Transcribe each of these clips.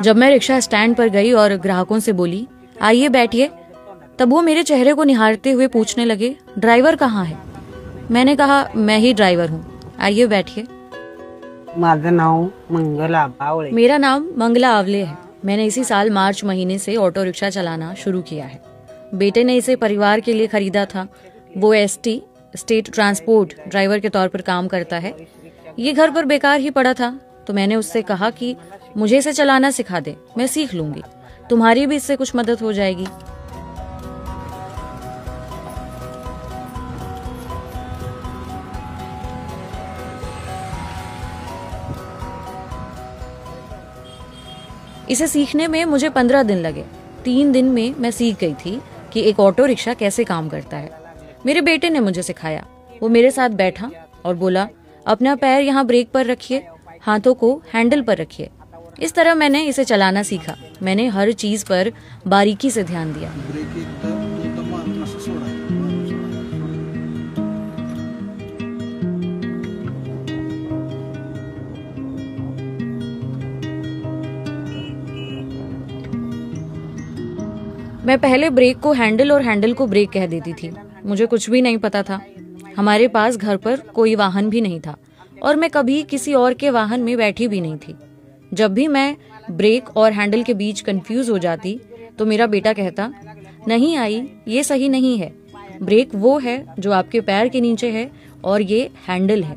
जब मैं rickshaw stand पर गई और ग्राहकों से बोली आइए बैठिए, तब वो मेरे चेहरे को निहारते हुए पूछने लगे ड्राइवर कहाँ है। मैंने कहा मैं ही ड्राइवर हूँ, आइए बैठिए। मेरा नाम मंगला आवले है। मैंने इसी साल मार्च महीने से ऑटो रिक्शा चलाना शुरू किया है। बेटे ने इसे परिवार के लिए खरीदा था। वो एसटी स्टेट ट्रांसपोर्ट ड्राइवर के तौर पर काम करता है। ये घर पर बेकार ही पड़ा था, तो मैंने उससे कहा कि मुझे इसे चलाना सिखा दे, मैं सीख लूंगी, तुम्हारी भी इससे कुछ मदद हो जाएगी। इसे सीखने में मुझे 15 दिन लगे। 3 दिन में मैं सीख गई थी कि एक ऑटो रिक्शा कैसे काम करता है। मेरे बेटे ने मुझे सिखाया। वो मेरे साथ बैठा और बोला अपना पैर यहाँ ब्रेक पर रखिए, हाथों को हैंडल पर रखिए। इस तरह मैंने इसे चलाना सीखा। मैंने हर चीज पर बारीकी से ध्यान दिया। मैं पहले ब्रेक को हैंडल और हैंडल को ब्रेक कह देती थी। मुझे कुछ भी नहीं पता था। हमारे पास घर पर कोई वाहन भी नहीं था और मैं कभी किसी और के वाहन में बैठी भी नहीं थी। जब भी मैं ब्रेक और हैंडल के बीच कंफ्यूज हो जाती तो मेरा बेटा कहता नहीं आई, ये सही नहीं है। ब्रेक वो है जो आपके पैर के नीचे है और ये हैंडल है।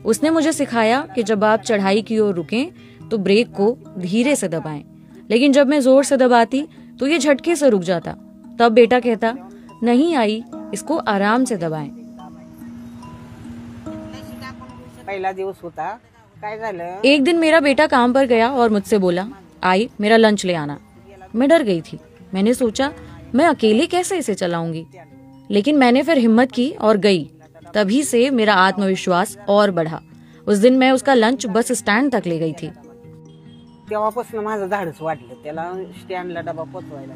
उसने मुझे सिखाया कि जब आप चढ़ाई की ओर रुकें तो ब्रेक को धीरे से दबाएं, लेकिन जब मैं जोर से दबाती तो ये झटके से रुक जाता। तब बेटा कहता नहीं आई, इसको आराम से दबाएं। पहला दिवस होता, काय झालं? एक दिन मेरा बेटा काम पर गया और मुझसे बोला आई मेरा लंच ले आना। मैं डर गई थी। मैंने सोचा मैं अकेले कैसे इसे चलाऊंगी, लेकिन मैंने फिर हिम्मत की और गई। तभी से मेरा आत्मविश्वास और बढ़ा। उस दिन मैं उसका लंच बस स्टैंड तक ले गई थी। तेव्हापासून माझं धाडस वाटलं त्याला स्टँडला डबा पोचवायला।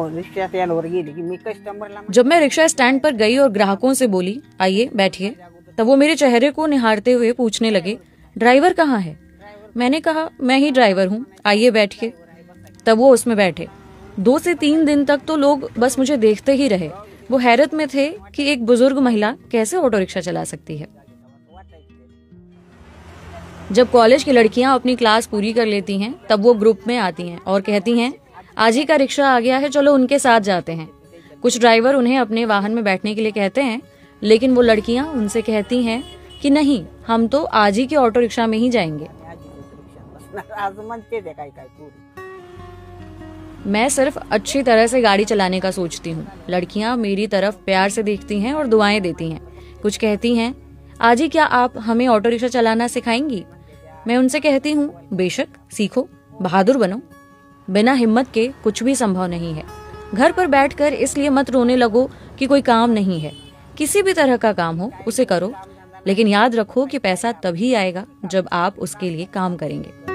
रिक्शा स्टँडवर गेली की मी कस्टमरला जब मैं रिक्शा स्टैंड पर गई और ग्राहकों से बोली आइए बैठिए, तब वो मेरे चेहरे को निहारते हुए पूछने लगे ड्राइवर कहाँ है। मैंने कहा मैं ही ड्राइवर हूँ, आइए बैठिए। तब वो उसमें बैठे। 2 से 3 दिन तक तो लोग बस मुझे देखते ही रहे। वो हैरत में थे कि एक बुजुर्ग महिला कैसे ऑटो रिक्शा चला सकती है। जब कॉलेज की लड़कियां अपनी क्लास पूरी कर लेती हैं, तब वो ग्रुप में आती हैं और कहती हैं आज ही का रिक्शा आ गया है, चलो उनके साथ जाते हैं। कुछ ड्राइवर उन्हें अपने वाहन में बैठने के लिए कहते हैं, लेकिन वो लड़कियां उनसे कहती हैं कि नहीं, हम तो आज ही के ऑटो रिक्शा में ही जाएंगे। मैं सिर्फ अच्छी तरह से गाड़ी चलाने का सोचती हूँ। लड़कियां मेरी तरफ प्यार से देखती हैं और दुआएं देती हैं। कुछ कहती हैं आज ही क्या आप हमें ऑटो रिक्शा चलाना सिखाएंगी। मैं उनसे कहती हूँ बेशक, सीखो, बहादुर बनो। बिना हिम्मत के कुछ भी संभव नहीं है। घर पर बैठकर इसलिए मत रोने लगो कि कोई काम नहीं है। किसी भी तरह का काम हो उसे करो, लेकिन याद रखो कि पैसा तभी आएगा जब आप उसके लिए काम करेंगे।